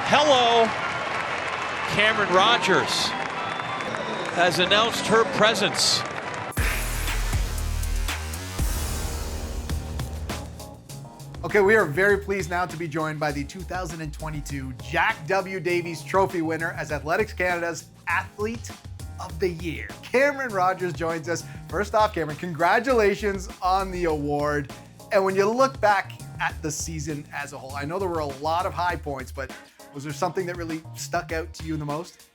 Hello, Camryn Rogers has announced her presence. Okay, we are very pleased now to be joined by the 2022 Jack W. Davies Trophy winner as Athletics Canada's Athlete of the Year. Camryn Rogers joins us. First off, Camryn, congratulations on the award. And when you look back at the season as a whole, I know there were a lot of high points, but was there something that really stuck out to you the most?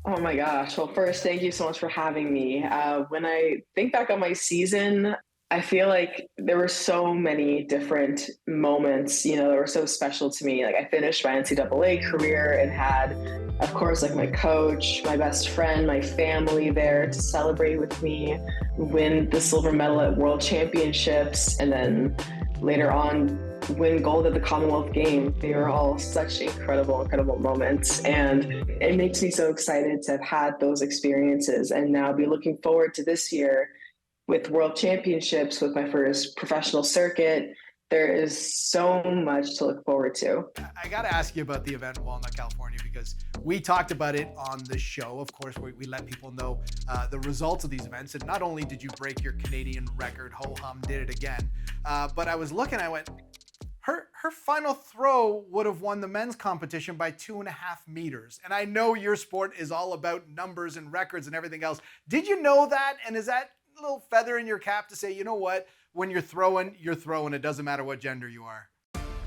Oh my gosh. Well, first, thank you so much for having me. When I think back on my season, I feel like there were so many different moments, that were so special to me. Like I finished my NCAA career and had, of course, like my coach, my best friend, my family there to celebrate with me, win the silver medal at World Championships, and then later on win gold at the Commonwealth Games. They were all such incredible moments. And it makes me so excited to have had those experiences and now be looking forward to this year with World Championships, with my first professional circuit. There is so much to look forward to. I got to ask you about the event in Walnut, California, because we talked about it on the show. Of course, we let people know the results of these events. And not only did you break your Canadian record, ho-hum did it again, but I was looking, I went, her final throw would have won the men's competition by 2.5 meters. And I know your sport is all about numbers and records and everything else. Did you know that? And is that a little feather in your cap to say, you know what, when you're throwing, it doesn't matter what gender you are?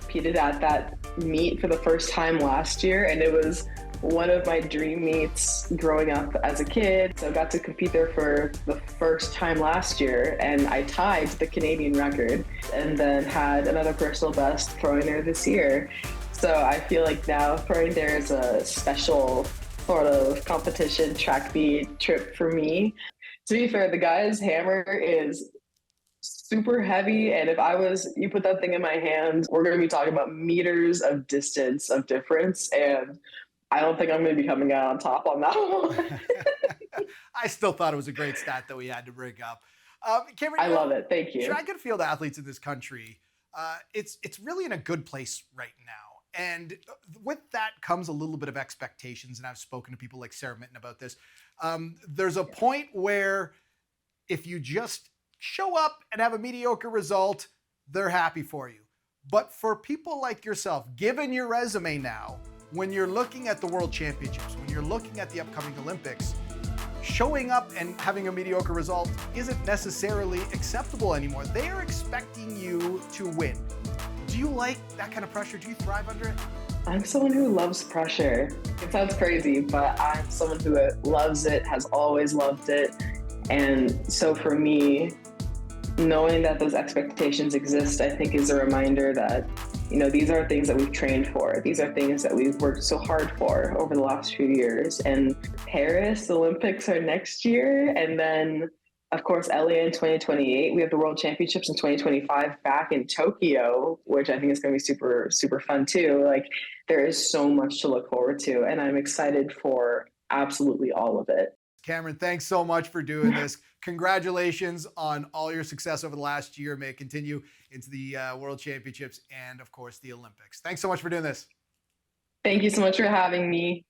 Competed at that meet for the first time last year, and it was one of my dream meets growing up as a kid. So I got to compete there for the first time last year, and I tied the Canadian record and then had another personal best throwing there this year. So I feel like now throwing there is a special sort of competition track meet trip for me. To be fair, the guy's hammer is super heavy, and if you put that thing in my hand, we're going to be talking about meters of distance of difference, and I don't think I'm going to be coming out on top on that one. I still thought it was a great stat that we had to bring up. Camryn, I love it. Thank you. Track and field athletes in this country, it's really in a good place right now. And with that comes a little bit of expectations, and I've spoken to people like Sarah Mitten about this. There's a point where if you just show up and have a mediocre result, they're happy for you. But for people like yourself, given your resume now, when you're looking at the World Championships, when you're looking at the upcoming Olympics, showing up and having a mediocre result isn't necessarily acceptable anymore. They are expecting you to win. Do you like that kind of pressure? Do you thrive under it? I'm someone who loves pressure. It sounds crazy, but I'm someone who loves it, has always loved it. And so for me, knowing that those expectations exist, I think is a reminder that, these are things that we've trained for. These are things that we've worked so hard for over the last few years. And Paris Olympics are next year. And then, of course, LA in 2028. We have the World Championships in 2025 back in Tokyo, which I think is going to be super, super fun too. Like, there is so much to look forward to, and I'm excited for absolutely all of it. Camryn, thanks so much for doing this. Congratulations on all your success over the last year. May it continue into the World Championships and, of course, the Olympics. Thanks so much for doing this. Thank you so much for having me.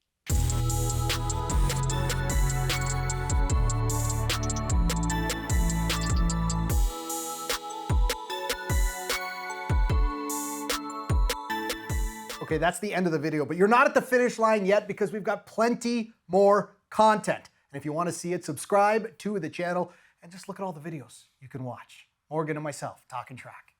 Okay, that's the end of the video, but you're not at the finish line yet because we've got plenty more content. And if you want to see it, subscribe to the channel and just look at all the videos you can watch. Morgan and myself talking track.